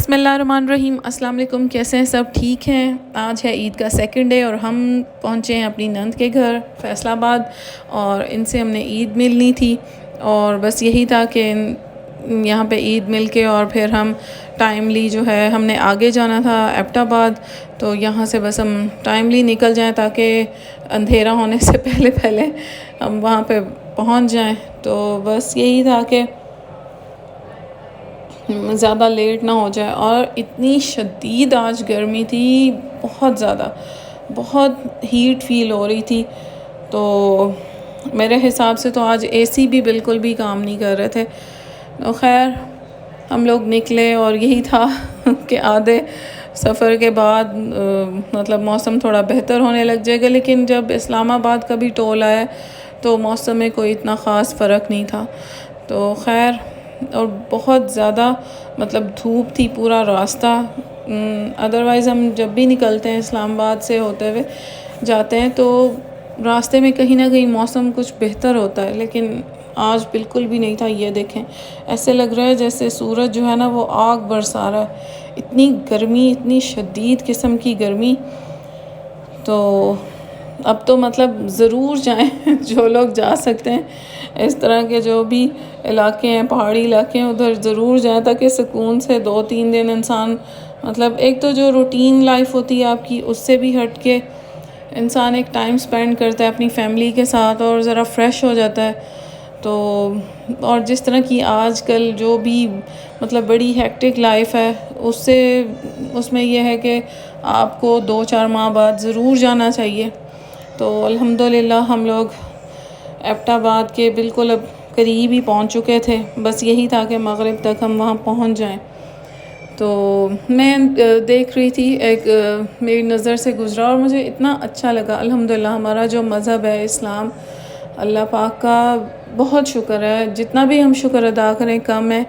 بسم اللہ الرحمن الرحیم۔ السلام علیکم، کیسے ہیں سب؟ ٹھیک ہیں؟ آج ہے عید کا سیکنڈ ڈے اور ہم پہنچے ہیں اپنی نند کے گھر فیصل آباد، اور ان سے ہم نے عید ملنی تھی، اور بس یہی تھا کہ یہاں پہ عید مل کے اور پھر ہم ٹائملی جو ہے ہم نے آگے جانا تھا ایبٹ آباد، تو یہاں سے بس ہم ٹائملی نکل جائیں تاکہ اندھیرا ہونے سے پہلے ہم وہاں پہ پہنچ جائیں۔ تو بس یہی تھا کہ زیادہ لیٹ نہ ہو جائے، اور اتنی شدید آج گرمی تھی، بہت زیادہ، بہت ہیٹ فیل ہو رہی تھی۔ تو میرے حساب سے تو آج اے سی بھی بالکل بھی کام نہیں کر رہے تھے۔ تو خیر ہم لوگ نکلے، اور یہی تھا کہ آدھے سفر کے بعد مطلب موسم تھوڑا بہتر ہونے لگ جائے گا، لیکن جب اسلام آباد کا بھی ٹول آیا تو موسم میں کوئی اتنا خاص فرق نہیں تھا۔ تو خیر، اور بہت زیادہ مطلب دھوپ تھی پورا راستہ۔ ادروائز ہم جب بھی نکلتے ہیں اسلام آباد سے ہوتے ہوئے جاتے ہیں تو راستے میں کہیں نہ کہیں موسم کچھ بہتر ہوتا ہے، لیکن آج بالکل بھی نہیں تھا۔ یہ دیکھیں، ایسے لگ رہا ہے جیسے سورج جو ہے نا وہ آگ برسا رہا ہے، اتنی گرمی، اتنی شدید قسم کی گرمی۔ تو اب تو مطلب ضرور جائیں جو لوگ جا سکتے ہیں، اس طرح کے جو بھی علاقے ہیں، پہاڑی علاقے ہیں، ادھر ضرور جائیں تاکہ سکون سے 2-3 دن انسان مطلب ایک تو جو روٹین لائف ہوتی ہے آپ کی، اس سے بھی ہٹ کے انسان ایک ٹائم سپینڈ کرتا ہے اپنی فیملی کے ساتھ اور ذرا فریش ہو جاتا ہے۔ تو اور جس طرح کی آج کل جو بھی مطلب بڑی ہیکٹک لائف ہے، اس میں یہ ہے کہ آپ کو 2-4 ماہ بعد ضرور جانا چاہیے۔ تو الحمدللہ ہم لوگ ایبٹ آباد کے بالکل اب قریب ہی پہنچ چکے تھے، بس یہی تھا کہ مغرب تک ہم وہاں پہنچ جائیں۔ تو میں دیکھ رہی تھی، ایک میری نظر سے گزرا اور مجھے اتنا اچھا لگا۔ الحمدللہ ہمارا جو مذہب ہے اسلام، اللہ پاک کا بہت شکر ہے، جتنا بھی ہم شکر ادا کریں کم ہے،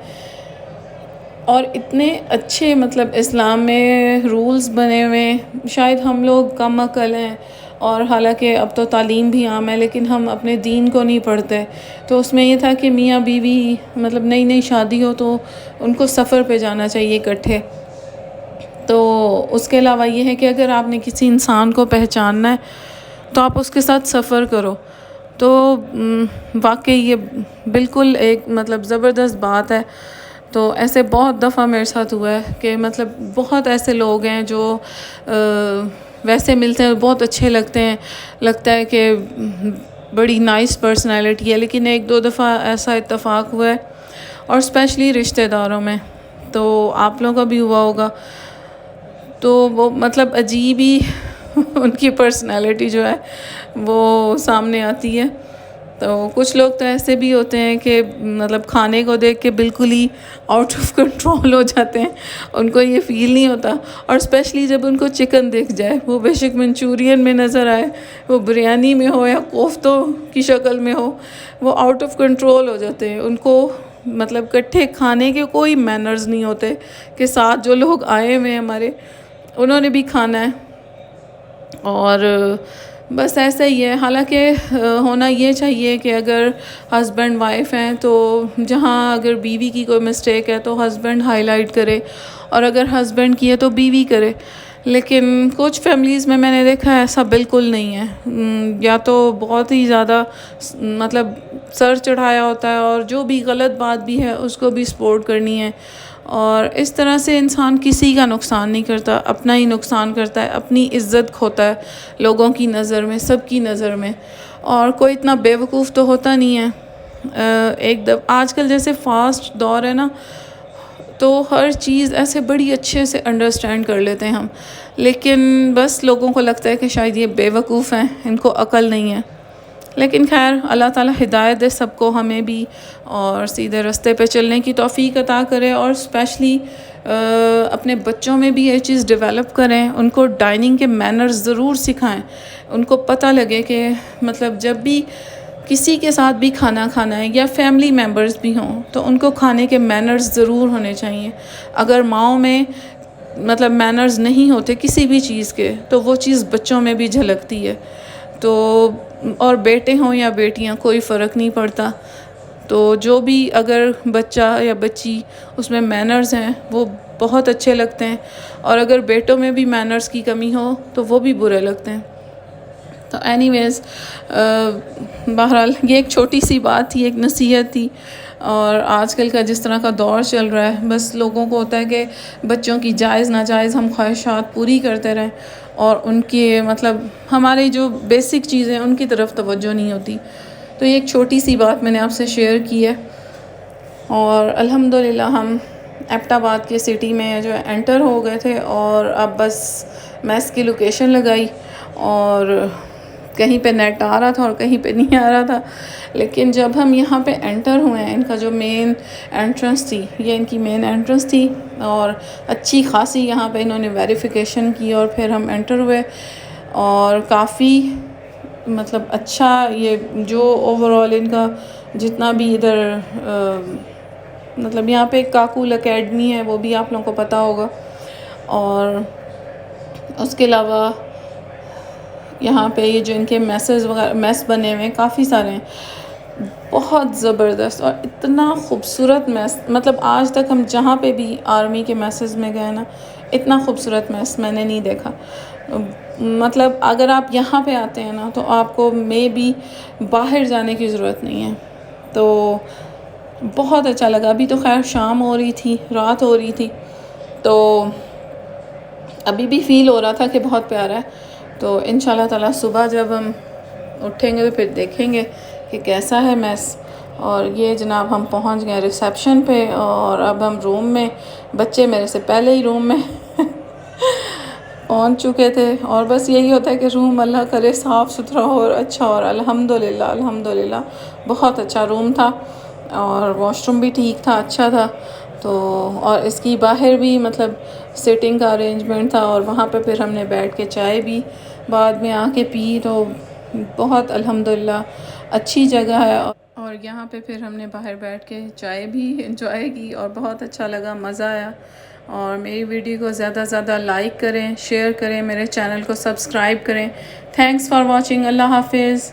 اور اتنے اچھے مطلب اسلام میں رولز بنے ہوئے ہیں۔ شاید ہم لوگ کم عقل ہیں، اور حالانکہ اب تو تعلیم بھی عام ہے، لیکن ہم اپنے دین کو نہیں پڑھتے۔ تو اس میں یہ تھا کہ میاں بیوی مطلب نئی شادی ہو تو ان کو سفر پہ جانا چاہیے اکٹھے۔ تو اس کے علاوہ یہ ہے کہ اگر آپ نے کسی انسان کو پہچاننا ہے تو آپ اس کے ساتھ سفر کرو۔ تو واقعی یہ بالکل ایک مطلب زبردست بات ہے۔ تو ایسے بہت دفعہ میرے ساتھ ہوا ہے کہ مطلب بہت ایسے لوگ ہیں جو ویسے ملتے ہیں، بہت اچھے لگتا ہے کہ بڑی نائس پرسنالٹی ہے، لیکن 1-2 دفعہ ایسا اتفاق ہوا ہے، اور اسپیشلی رشتہ داروں میں، تو آپ لوگوں کا بھی ہوا ہوگا۔ تو وہ مطلب عجیب ہی ان کی پرسنالٹی جو ہے وہ سامنے آتی ہے۔ تو کچھ لوگ تو ایسے بھی ہوتے ہیں کہ مطلب کھانے کو دیکھ کے بالکل ہی آؤٹ آف کنٹرول ہو جاتے ہیں، ان کو یہ فیل نہیں ہوتا، اور اسپیشلی جب ان کو چکن دیکھ جائے، وہ بے شک منچورین میں نظر آئے، وہ بریانی میں ہو یا کوفتوں کی شکل میں ہو، وہ آؤٹ آف کنٹرول ہو جاتے ہیں۔ ان کو مطلب کٹھے کھانے کے کوئی مینرز نہیں ہوتے کہ ساتھ جو لوگ آئے ہوئے ہیں ہمارے، انہوں نے بھی کھانا ہے، اور بس ایسا ہی ہے۔ حالانکہ ہونا یہ چاہیے کہ اگر ہسبینڈ وائف ہیں تو جہاں اگر بیوی کی کوئی مسٹیک ہے تو ہسبینڈ ہائی لائٹ کرے، اور اگر ہسبینڈ کی ہے تو بیوی کرے، لیکن کچھ فیملیز میں نے دیکھا ہے ایسا بالکل نہیں ہے۔ یا تو بہت ہی زیادہ مطلب سر چڑھایا ہوتا ہے، اور جو بھی غلط بات بھی ہے اس کو بھی سپورٹ کرنی ہے، اور اس طرح سے انسان کسی کا نقصان نہیں کرتا، اپنا ہی نقصان کرتا ہے، اپنی عزت کھوتا ہے لوگوں کی نظر میں، سب کی نظر میں، اور کوئی اتنا بے وقوف تو ہوتا نہیں ہے۔ آج کل جیسے فاسٹ دور ہے نا، تو ہر چیز ایسے بڑی اچھے سے انڈرسٹینڈ کر لیتے ہیں ہم، لیکن بس لوگوں کو لگتا ہے کہ شاید یہ بے وقوف ہیں، ان کو عقل نہیں ہے۔ لیکن خیر، اللہ تعالیٰ ہدایت دے سب کو، ہمیں بھی، اور سیدھے راستے پہ چلنے کی توفیق عطا کرے، اور اسپیشلی اپنے بچوں میں بھی یہ چیز ڈیولپ کریں، ان کو ڈائننگ کے مینرز ضرور سکھائیں، ان کو پتہ لگے کہ مطلب جب بھی کسی کے ساتھ بھی کھانا کھانا ہے، یا فیملی ممبرز بھی ہوں، تو ان کو کھانے کے مینرز ضرور ہونے چاہیے۔ اگر ماؤں میں مطلب مینرز نہیں ہوتے کسی بھی چیز کے، تو وہ چیز بچوں میں بھی جھلکتی ہے۔ تو اور بیٹے ہوں یا بیٹیاں، کوئی فرق نہیں پڑتا۔ تو جو بھی اگر بچہ یا بچی اس میں مینرز ہیں، وہ بہت اچھے لگتے ہیں، اور اگر بیٹوں میں بھی مینرز کی کمی ہو تو وہ بھی برے لگتے ہیں. تو اینی ویز بہرحال یہ ایک چھوٹی سی بات تھی، ایک نصیحت تھی. اور آج کل کا جس طرح کا دور چل رہا ہے، بس لوگوں کو ہوتا ہے کہ بچوں کی جائز ناجائز ہم خواہشات پوری کرتے رہیں، اور ان کے مطلب ہمارے جو بیسک چیزیں ان کی طرف توجہ نہیں ہوتی. تو یہ ایک چھوٹی سی بات میں نے آپ سے شیئر کی ہے. اور الحمدللہ ہم ایبٹ آباد کے سٹی میں جو انٹر ہو گئے تھے، اور اب بس میس کی لوکیشن لگائی، اور کہیں پہ نیٹ آ رہا تھا اور کہیں پہ نہیں آ رہا تھا. لیکن جب ہم یہاں پہ انٹر ہوئے ہیں، ان کا جو مین انٹرنس تھی، یہ ان کی مین انٹرنس تھی، اور اچھی خاصی یہاں پہ انہوں نے ویریفیکیشن کی اور پھر ہم انٹر ہوئے. اور کافی مطلب اچھا، یہ جو اوورآل ان کا جتنا بھی ادھر مطلب یہاں پہ ایک کاکول اکیڈمی ہے، وہ بھی آپ لوگوں کو پتہ ہوگا. اور اس کے علاوہ یہاں پہ یہ جو ان کے میسز وغیرہ میس بنے ہوئے ہیں کافی سارے ہیں، بہت زبردست اور اتنا خوبصورت میس. مطلب آج تک ہم جہاں پہ بھی آرمی کے میسز میں گئے نا، اتنا خوبصورت میس میں نے نہیں دیکھا. مطلب اگر آپ یہاں پہ آتے ہیں نا، تو آپ کو بھی باہر جانے کی ضرورت نہیں ہے. تو بہت اچھا لگا. ابھی تو خیر شام ہو رہی تھی، رات ہو رہی تھی، تو ابھی بھی فیل ہو رہا تھا کہ بہت پیارا ہے. تو انشاءاللہ تعالیٰ صبح جب ہم اٹھیں گے تو پھر دیکھیں گے کہ کیسا ہے میس. اور یہ جناب ہم پہنچ گئے ریسیپشن پہ، اور اب ہم روم میں، بچے میرے سے پہلے ہی روم میں پہنچ چکے تھے. اور بس یہی ہوتا ہے کہ روم اللہ کرے صاف ستھرا ہو اور اچھا. اور الحمدللہ بہت اچھا روم تھا، اور واش روم بھی ٹھیک تھا، اچھا تھا. تو اور اس کی باہر بھی مطلب سیٹنگ کا ارینجمنٹ تھا، اور وہاں پہ پھر ہم نے بیٹھ کے چائے بھی بعد میں آ کے پی. تو بہت الحمدللہ اچھی جگہ ہے. اور یہاں پہ پھر ہم نے باہر بیٹھ کے چائے بھی انجوائے کی، اور بہت اچھا لگا، مزہ آیا. اور میری ویڈیو کو زیادہ سے زیادہ لائک کریں، شیئر کریں، میرے چینل کو سبسکرائب کریں. Thanks for watching. اللہ حافظ.